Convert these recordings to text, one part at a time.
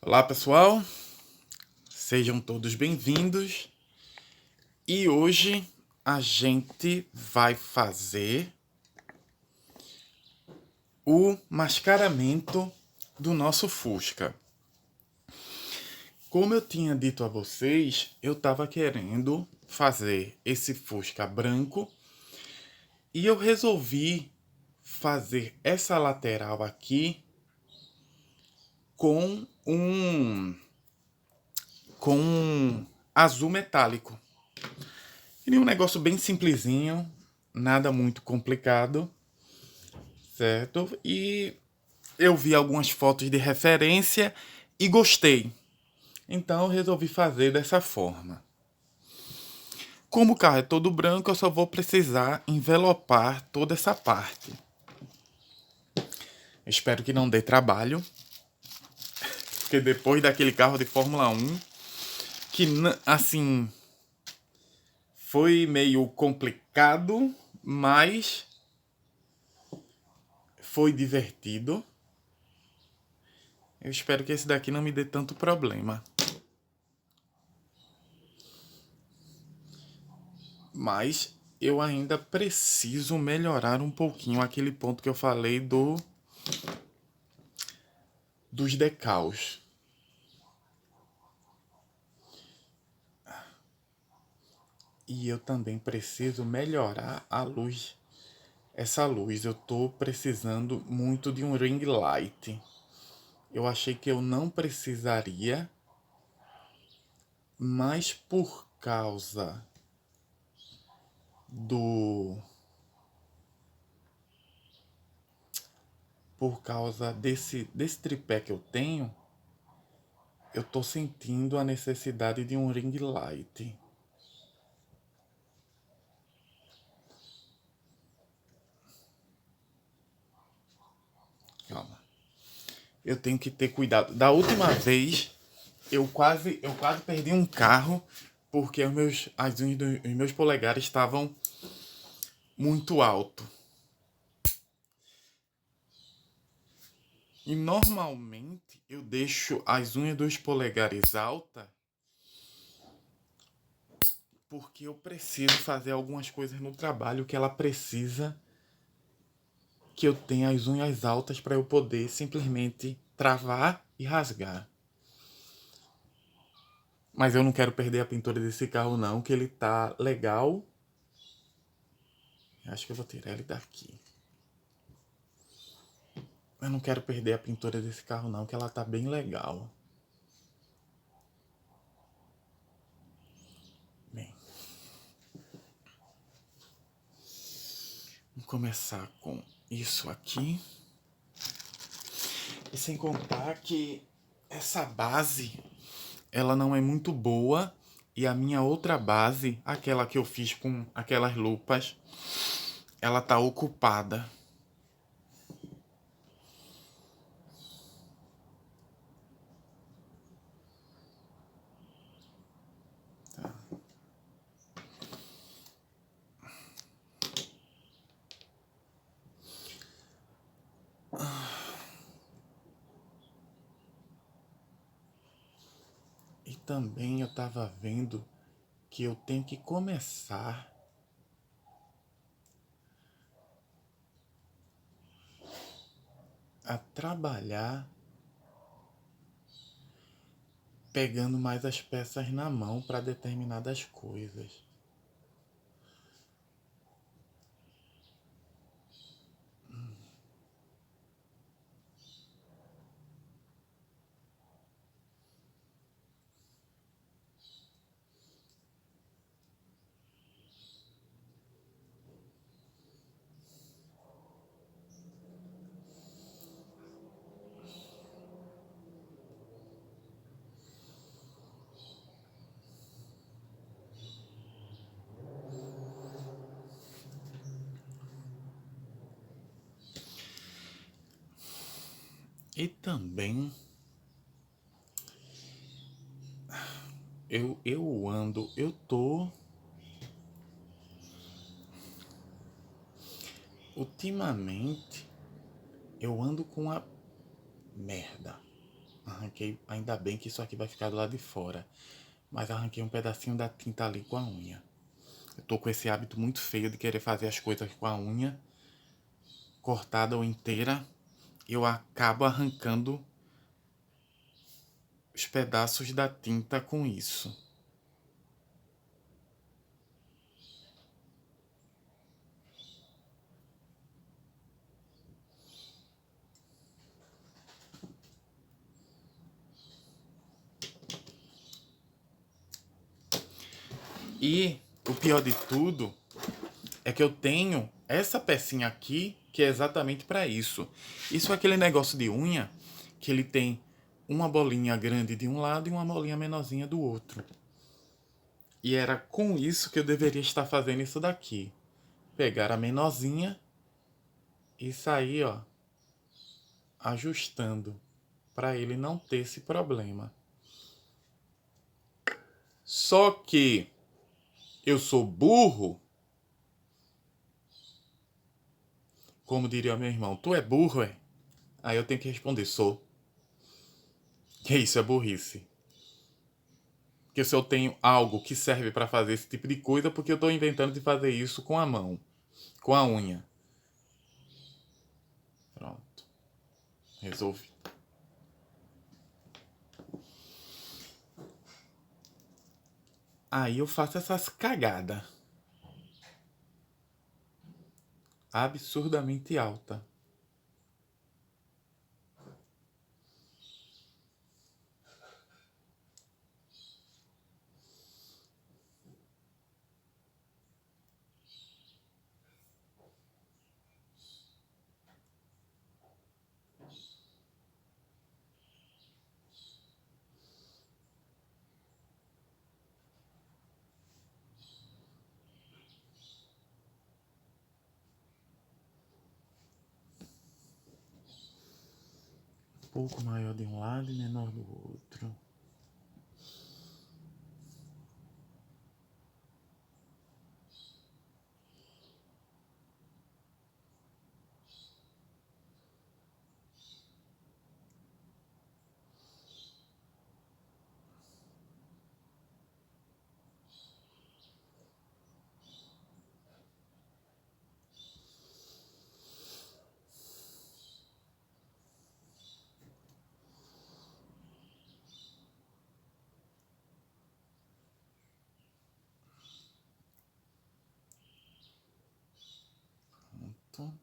Olá pessoal, sejam todos bem-vindos e hoje a gente vai fazer o mascaramento do nosso Fusca. Como eu tinha dito a vocês, eu estava querendo fazer esse Fusca branco e eu resolvi fazer essa lateral aqui com um azul metálico. Queria um negócio bem simplesinho, nada muito complicado, certo? E eu vi algumas fotos de referência e gostei. Então eu resolvi fazer dessa forma. Como o carro é todo branco, eu só vou precisar envelopar toda essa parte. Espero que não dê trabalho, porque depois daquele carro de Fórmula 1, que assim foi meio complicado, mas foi divertido. Eu espero que esse daqui não me dê tanto problema. Mas eu ainda preciso melhorar um pouquinho aquele ponto que eu falei dos decals. E eu também preciso melhorar a luz. Essa luz, eu tô precisando muito de um ring light. Eu achei que eu não precisaria, mas do por causa desse tripé que eu tenho, eu tô sentindo a necessidade de um ring light. Calma. Eu tenho que ter cuidado. Da última vez, eu quase perdi um carro porque as unhas dos meus polegares estavam muito alto. E normalmente eu deixo as unhas dos polegares altas porque eu preciso fazer algumas coisas no trabalho que ela precisa que eu tenha as unhas altas para eu poder simplesmente travar e rasgar. Mas eu não quero perder a pintura desse carro não, que ele tá legal. Acho que eu vou tirar ele daqui. Eu não quero perder a pintura desse carro não, que ela tá bem legal. Bem, vamos começar com isso aqui. E sem contar que essa base, ela não é muito boa. E a minha outra base, aquela que eu fiz com aquelas lupas, ela tá ocupada. E também eu tava vendo que eu tenho que começar a trabalhar pegando mais as peças na mão para determinadas coisas. E também eu tô ultimamente eu ando com a merda. Arranquei, ainda bem que isso aqui vai ficar do lado de fora. Mas arranquei um pedacinho da tinta ali com a unha. Eu tô com esse hábito muito feio de querer fazer as coisas com a unha cortada ou inteira. Eu acabo arrancando os pedaços da tinta com isso. E o pior de tudo é que eu tenho essa pecinha aqui que é exatamente para isso. Isso é aquele negócio de unha que ele tem uma bolinha grande de um lado e uma bolinha menorzinha do outro. E era com isso que eu deveria estar fazendo isso daqui. Pegar a menorzinha e sair, ó, ajustando para ele não ter esse problema. Só que eu sou burro, como diria meu irmão, tu é burro, é? Aí eu tenho que responder, sou. Que isso é burrice. Porque se eu tenho algo que serve para fazer esse tipo de coisa, porque eu estou inventando de fazer isso com a mão, com a unha. Pronto. Resolvi. Aí eu faço essas cagadas. Absurdamente alta. Um pouco maior de um lado e menor do outro. Pronto.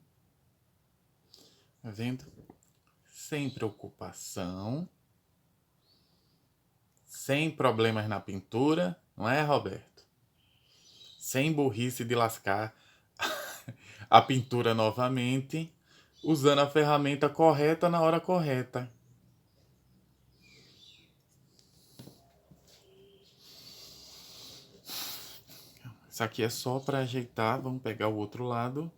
Tá vendo? Sem preocupação. Sem problemas na pintura. Não é, Roberto? Sem burrice de lascar a pintura novamente. Usando a ferramenta correta na hora correta. Isso aqui é só para ajeitar. Vamos pegar o outro lado.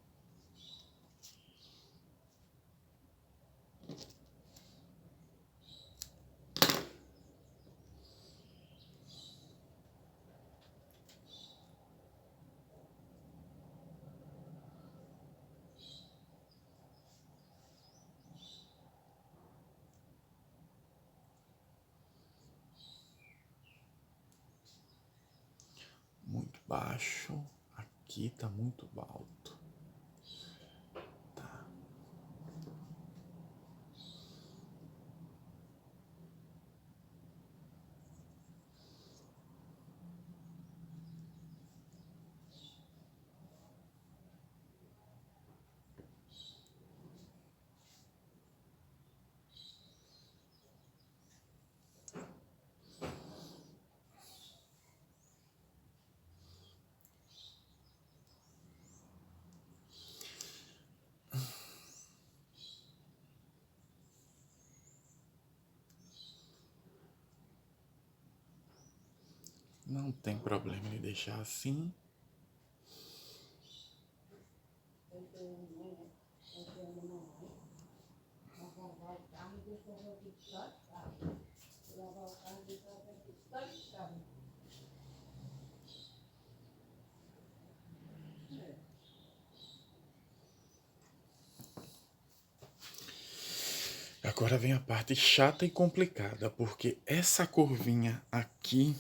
Muito baixo. Aqui tá muito alto. Tá. Não tem problema em deixar assim. Agora vem a parte chata e complicada, porque essa curvinha aqui,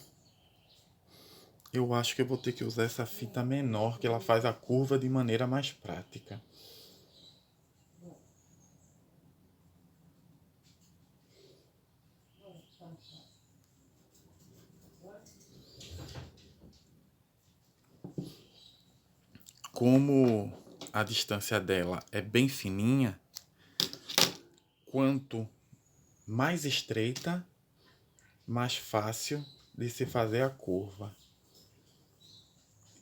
eu acho que eu vou ter que usar essa fita menor, que ela faz a curva de maneira mais prática. Como a distância dela é bem fininha, quanto mais estreita, mais fácil de se fazer a curva.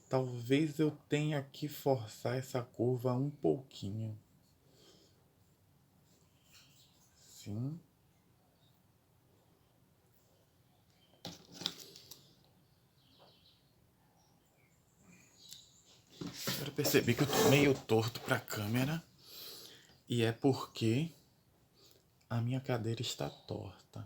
Talvez eu tenha que forçar essa curva um pouquinho. Sim. Eu percebi que eu tô meio torto para a câmera. E é porque a minha cadeira está torta.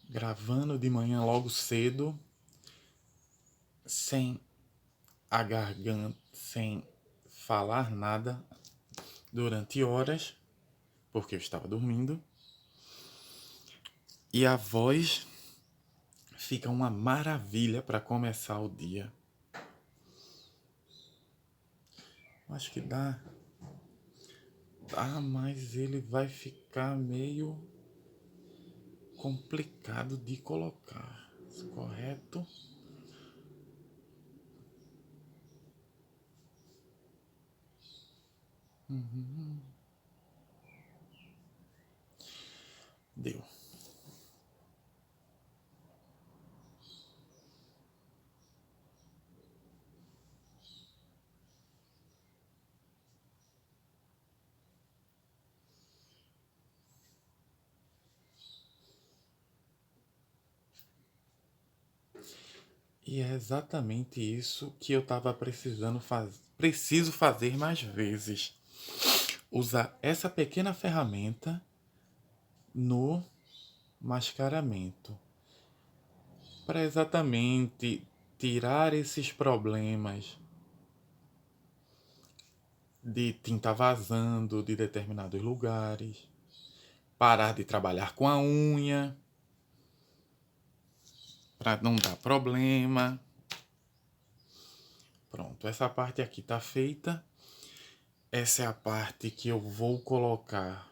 Gravando de manhã logo cedo, sem a garganta, sem falar nada durante horas, porque eu estava dormindo. E a voz fica uma maravilha para começar o dia. Acho que dá, mas ele vai ficar meio complicado de colocar, correto? Deu. E é exatamente isso que eu estava preciso fazer mais vezes. Usar essa pequena ferramenta no mascaramento. Para exatamente tirar esses problemas de tinta vazando de determinados lugares. Parar de trabalhar com a unha. Para não dar problema. Pronto, essa parte aqui tá feita. Essa é a parte que eu vou colocar.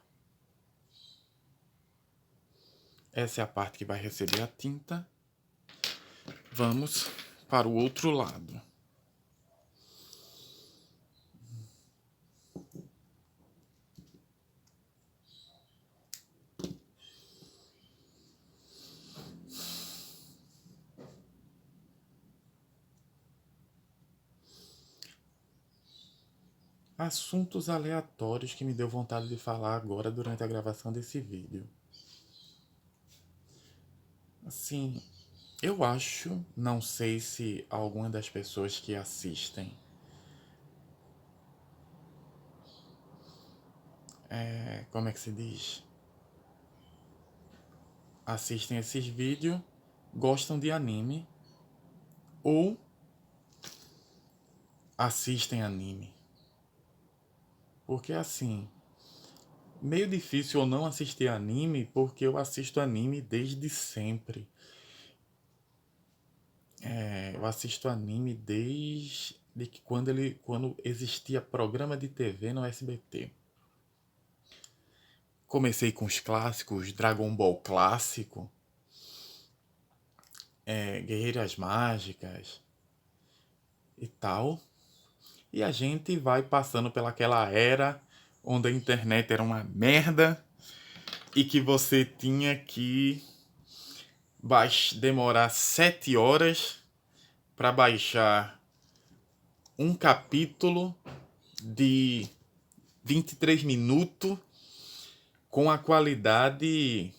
Essa é a parte que vai receber a tinta. Vamos para o outro lado. Assuntos aleatórios que me deu vontade de falar agora durante a gravação desse vídeo. Assim, eu acho, não sei se alguma das pessoas que assistem como é que se diz? Assistem esses vídeos, gostam de anime ou assistem anime. Porque assim, meio difícil eu não assistir anime porque eu assisto anime desde sempre. Eu assisto anime desde que quando existia programa de TV no SBT. Comecei com os clássicos, Dragon Ball clássico, Guerreiras Mágicas e tal. E a gente vai passando pelaquela era onde a internet era uma merda e que você tinha que demorar 7 horas para baixar um capítulo de 23 minutos com a qualidade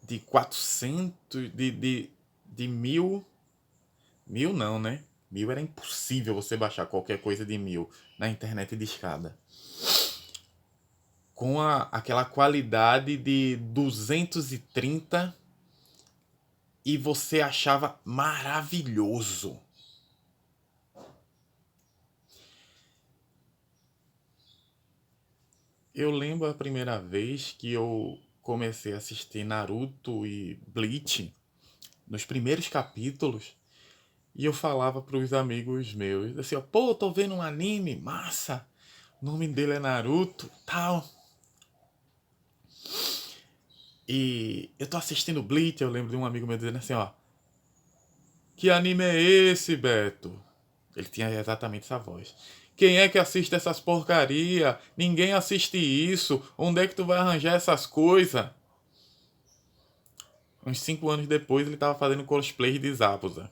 de 400, de 1000. 1000 não, né? 1000 era impossível você baixar qualquer coisa de 1000 na internet de escada. Com aquela qualidade de 230 e você achava maravilhoso. eu lembro a primeira vez que eu comecei a assistir Naruto e Bleach, nos primeiros capítulos, e eu falava pros amigos meus, assim, ó, pô, tô vendo um anime, massa, o nome dele é Naruto, tal. E eu tô assistindo Bleach, eu lembro de um amigo meu dizendo assim, ó, que anime é esse, Beto? Ele tinha exatamente essa voz. Quem é que assiste essas porcaria? Ninguém assiste isso. Onde é que tu vai arranjar essas coisas? Uns 5 anos depois ele tava fazendo cosplay de Zabuza.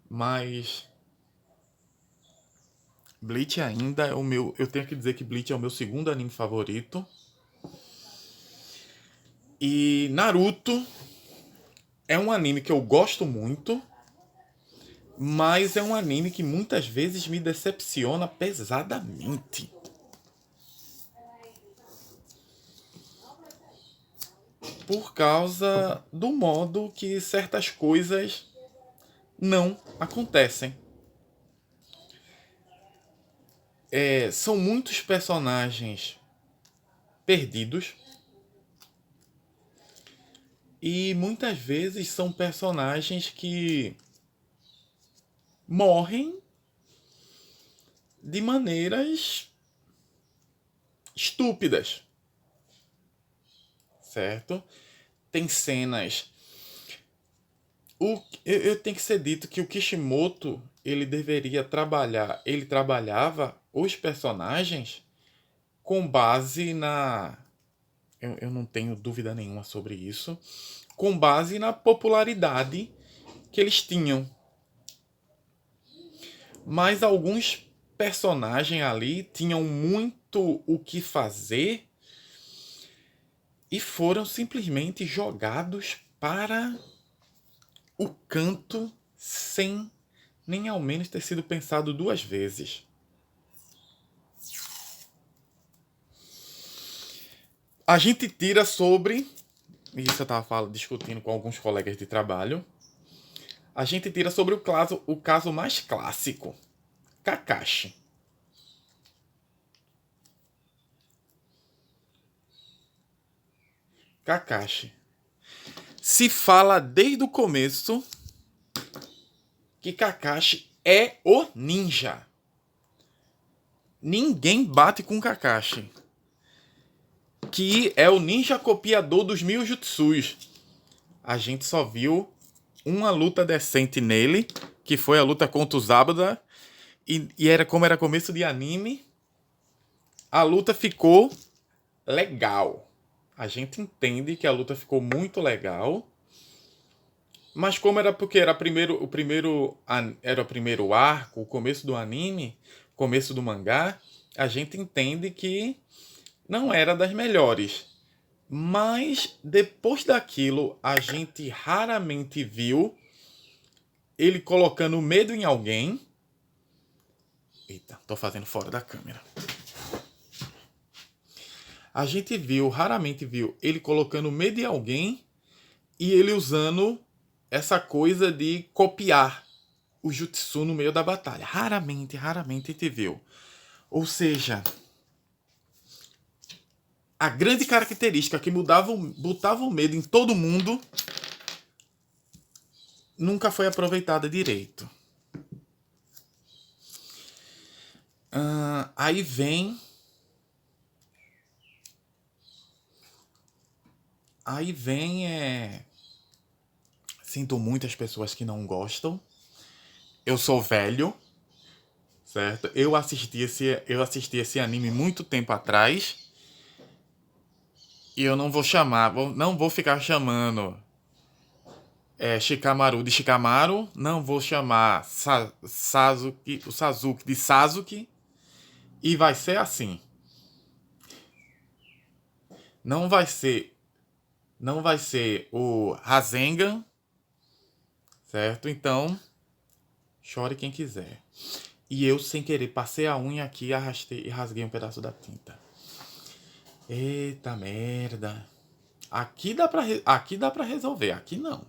Mas Bleach ainda é o meu. Eu tenho que dizer que Bleach é o meu segundo anime favorito. E Naruto é um anime que eu gosto muito, mas é um anime que muitas vezes me decepciona pesadamente. Por causa do modo que certas coisas não acontecem. São muitos personagens perdidos e muitas vezes são personagens que morrem de maneiras estúpidas, certo? Tem cenas. Eu tenho que ser dito que o Kishimoto ele deveria trabalhar, ele trabalhava os personagens com base na. Eu não tenho dúvida nenhuma sobre isso. Com base na popularidade que eles tinham. Mas alguns personagens ali tinham muito o que fazer e foram simplesmente jogados para o canto sem nem ao menos ter sido pensado duas vezes. A gente tira sobre, e isso eu estava discutindo com alguns colegas de trabalho, a gente tira sobre o caso mais clássico, Kakashi. Kakashi. Se fala desde o começo que Kakashi é o ninja. Ninguém bate com Kakashi. Que é o ninja copiador dos mil jutsus. A gente só viu uma luta decente nele, que foi a luta contra o Zabda. E era como era começo de anime. A luta ficou legal. A gente entende que a luta ficou muito legal. Mas como era porque era era o primeiro arco, o começo do anime, começo do mangá, a gente entende que não era das melhores. Mas depois daquilo, a gente raramente viu ele colocando medo em alguém. Eita, tô fazendo fora da câmera. A gente raramente viu ele colocando medo em alguém e ele usando essa coisa de copiar o jutsu no meio da batalha. Raramente a gente viu. Ou seja, a grande característica que botava o medo em todo mundo nunca foi aproveitada direito. Aí vem. Sinto muitas pessoas que não gostam. Eu sou velho, certo? Eu assisti esse anime muito tempo atrás. E eu não vou ficar chamando Shikamaru de Shikamaru, não vou chamar o Sasuke de Sasuke, e vai ser assim. Não vai ser, não vai ser o Rasengan, certo? Então, chore quem quiser. E eu, sem querer, passei a unha aqui, arrastei e rasguei um pedaço da tinta. Eita merda. Aqui dá pra resolver, aqui não.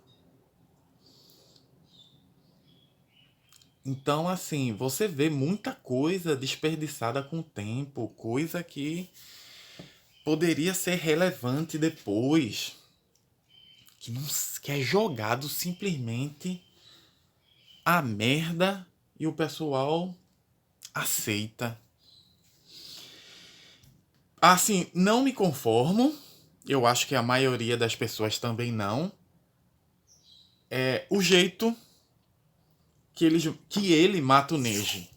Então, assim, você vê muita coisa desperdiçada com o tempo, coisa que poderia ser relevante depois, que não, que é jogado simplesmente a merda e o pessoal aceita. Assim, não me conformo. Eu acho que a maioria das pessoas também não. É o jeito que ele mata o Neji,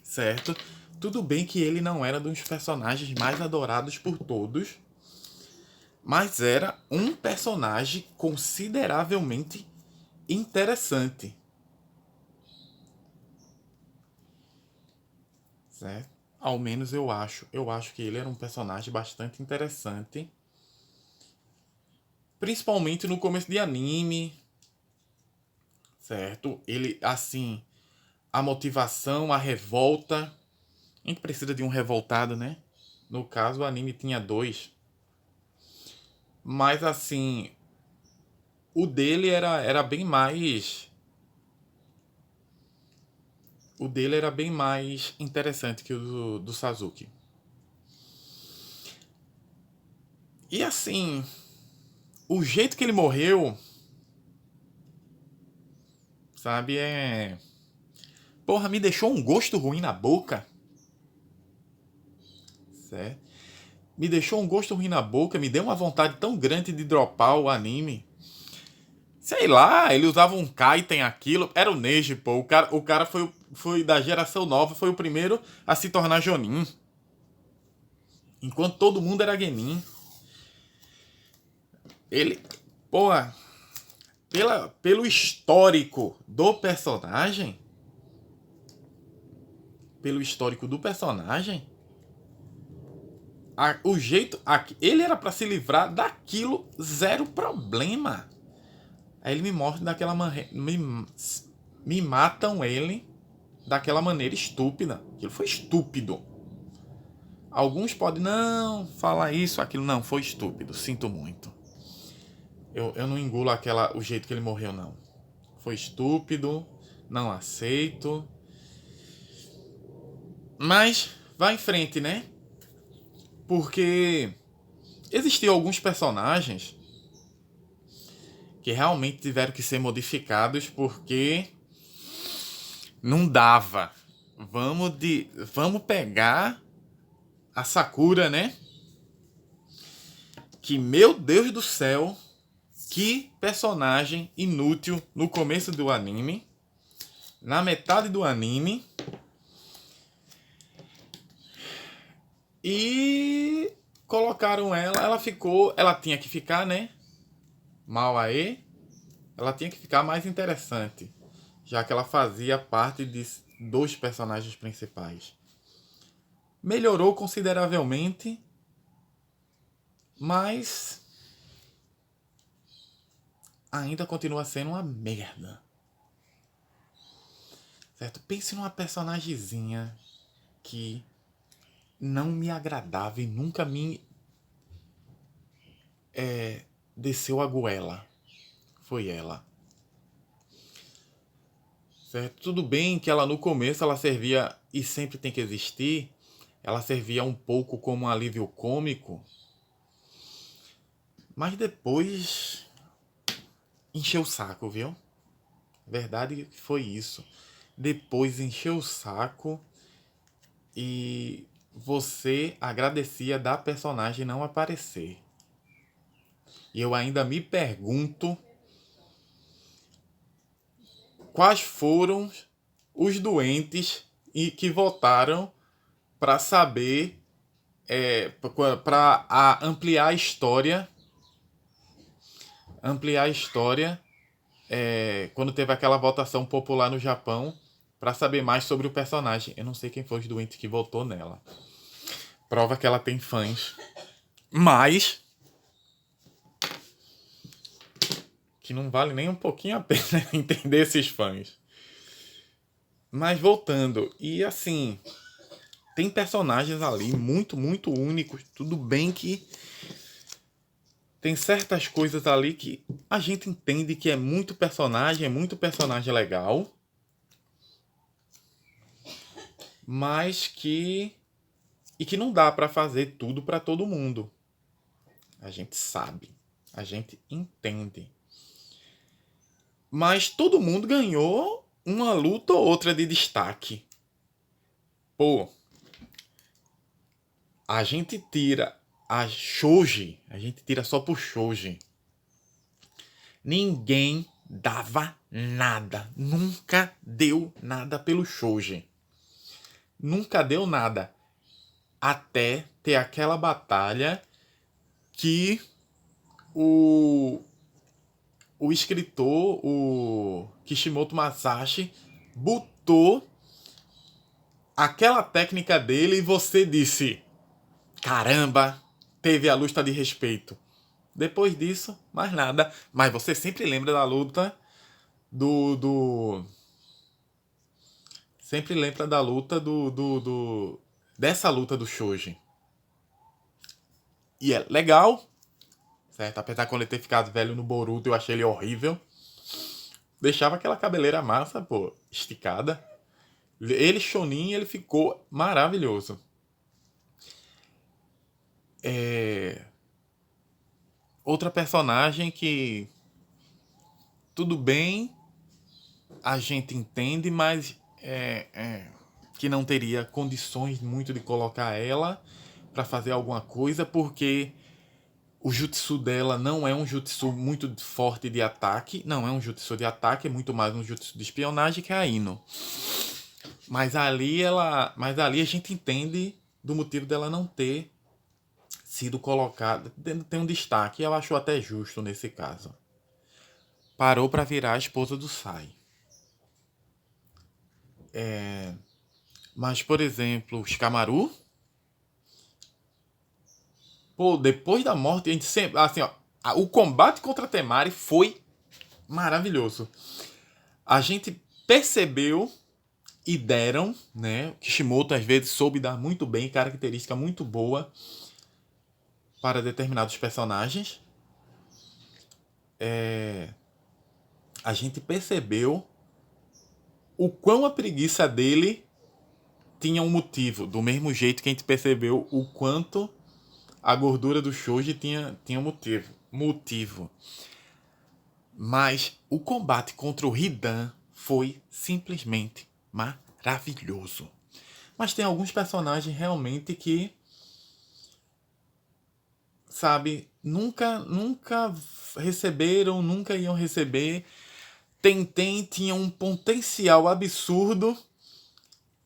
certo? Tudo bem que ele não era dos personagens mais adorados por todos, mas era um personagem consideravelmente interessante, certo? Ao menos eu acho. Eu acho que ele era um personagem bastante interessante, principalmente no começo de anime, certo? Ele, assim, a motivação, a revolta. A gente precisa de um revoltado, né? No caso, o anime tinha dois. Mas, assim, o dele era bem mais. O dele era bem mais interessante que o do Sasuke. E, assim, o jeito que ele morreu, sabe, é. Porra, me deixou um gosto ruim na boca. Certo? Me deixou um gosto ruim na boca, me deu uma vontade tão grande de dropar o anime. Sei lá, ele usava um Kaiten aquilo. Era o Neji, pô. O cara foi da geração nova, foi o primeiro a se tornar Jonin. Enquanto todo mundo era Genin. Ele, pô, pelo histórico do personagem, pelo histórico do personagem, o jeito. Ele era pra se livrar daquilo, zero problema. Aí ele me mostra daquela maneira. Me matam ele daquela maneira estúpida. Aquilo foi estúpido. Alguns podem não falar isso, aquilo. Não, foi estúpido. Sinto muito. Eu não engulo o jeito que ele morreu, não. Foi estúpido. Não aceito. Mas vai em frente, né? Porque existiam alguns personagens que realmente tiveram que ser modificados porque não dava. Vamos pegar a Sakura, né? Que, meu Deus do céu, que personagem inútil no começo do anime. Na metade do anime. E colocaram ela ficou, ela tinha que ficar, né? Mal aí. Ela tinha que ficar mais interessante, já que ela fazia parte dos personagens principais. Melhorou consideravelmente, mas ainda continua sendo uma merda. Certo? Pense numa personagemzinha que não me agradava e nunca me desceu a goela. Foi ela. Certo? Tudo bem que ela no começo ela servia, e sempre tem que existir, ela servia um pouco como um alívio cômico, mas depois encheu o saco, viu? Verdade foi isso. Depois encheu o saco e você agradecia da personagem não aparecer. E eu ainda me pergunto quais foram os doentes e que votaram para saber, para ampliar a história, quando teve aquela votação popular no Japão para saber mais sobre o personagem. Eu não sei quem foi os doentes que votou nela. Prova que ela tem fãs, mas que não vale nem um pouquinho a pena entender esses fãs. Mas voltando, e assim, tem personagens ali muito, muito únicos. Tudo bem que tem certas coisas ali que a gente entende que é muito personagem legal. mas que não dá para fazer tudo para todo mundo. A gente sabe, a gente entende. Mas todo mundo ganhou uma luta ou outra de destaque. Pô, a gente tira a Shoji, a gente tira só por Shoji. Ninguém dava nada, nunca deu nada pelo Shoji. Nunca deu nada. Até ter aquela batalha que o escritor, o Kishimoto Masashi, botou aquela técnica dele e você disse: caramba, teve a luta de respeito. Depois disso, mais nada. Mas você sempre lembra da luta sempre lembra da luta dessa luta do Shoji. E é legal, certo? Apesar de quando ele ter ficado velho no Boruto, eu achei ele horrível. Deixava aquela cabeleira massa, pô, esticada. Ele, Shonin, ele ficou maravilhoso. Outra personagem que tudo bem, a gente entende, mas que não teria condições muito de colocar ela para fazer alguma coisa, porque o jutsu dela não é um jutsu muito forte de ataque, não é um jutsu de ataque, é muito mais um jutsu de espionagem, que é a Ino. Mas ali a gente entende do motivo dela não ter sido colocada, tem um destaque, eu acho até justo nesse caso. Parou para virar a esposa do Sai. Mas, por exemplo, Shikamaru, pô, depois da morte, a gente sempre, assim, ó, o combate contra Temari foi maravilhoso. A gente percebeu e deram, né? Kishimoto às vezes soube dar muito bem, característica muito boa para determinados personagens. A gente percebeu o quão a preguiça dele tinha um motivo, do mesmo jeito que a gente percebeu o quanto a gordura do Shoji tinha motivo. Mas o combate contra o Hidan foi simplesmente maravilhoso. Mas tem alguns personagens realmente que, sabe, nunca receberam, nunca iam receber. Tenten tinha um potencial absurdo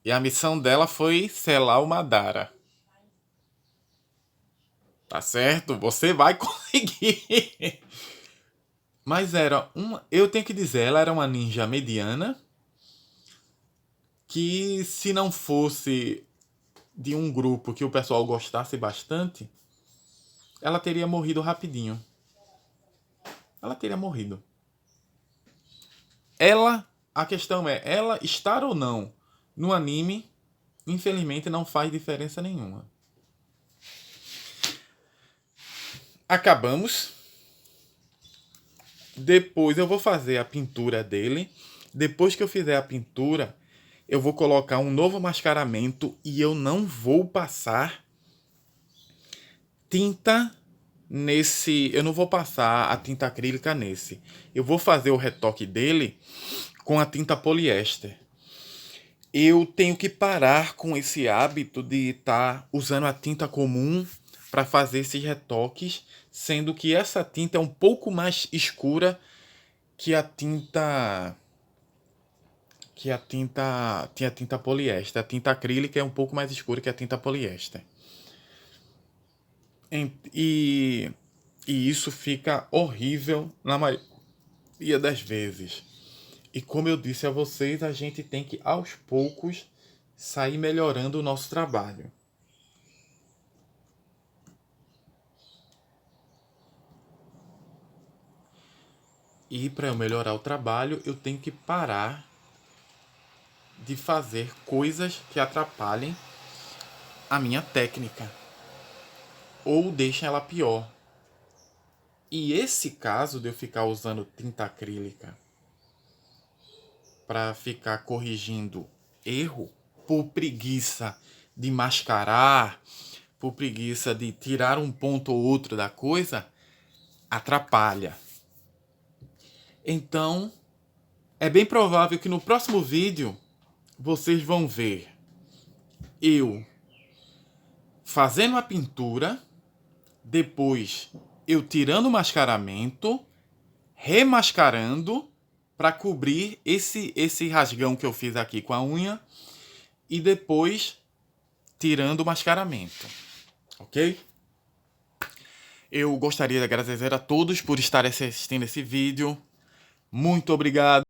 e a missão dela foi selar o Madara. Tá certo? Você vai conseguir. Mas era uma. Eu tenho que dizer, ela era uma ninja mediana. Que se não fosse de um grupo que o pessoal gostasse bastante, ela teria morrido rapidinho. Ela teria morrido. A questão é, ela estar ou não no anime, infelizmente não faz diferença nenhuma. Acabamos. Depois eu vou fazer a pintura dele. Depois que eu fizer a pintura, eu vou colocar um novo mascaramento e eu não vou passar tinta nesse. Eu não vou passar a tinta acrílica nesse. Eu vou fazer o retoque dele com a tinta poliéster. Eu tenho que parar com esse hábito de estar usando a tinta comum para fazer esses retoques, sendo que essa tinta é um pouco mais escura que a tinta tinha tinta poliéster. A tinta acrílica é um pouco mais escura que a tinta poliéster. E isso fica horrível na maioria das vezes. E como eu disse a vocês, a gente tem que aos poucos sair melhorando o nosso trabalho. E para eu melhorar o trabalho, eu tenho que parar de fazer coisas que atrapalhem a minha técnica ou deixem ela pior. E esse caso de eu ficar usando tinta acrílica para ficar corrigindo erro, por preguiça de mascarar, por preguiça de tirar um ponto ou outro da coisa, atrapalha. Então, é bem provável que no próximo vídeo vocês vão ver eu fazendo a pintura, depois eu tirando o mascaramento, remascarando para cobrir esse rasgão que eu fiz aqui com a unha e depois tirando o mascaramento, ok? Eu gostaria de agradecer a todos por estarem assistindo esse vídeo. Muito obrigado.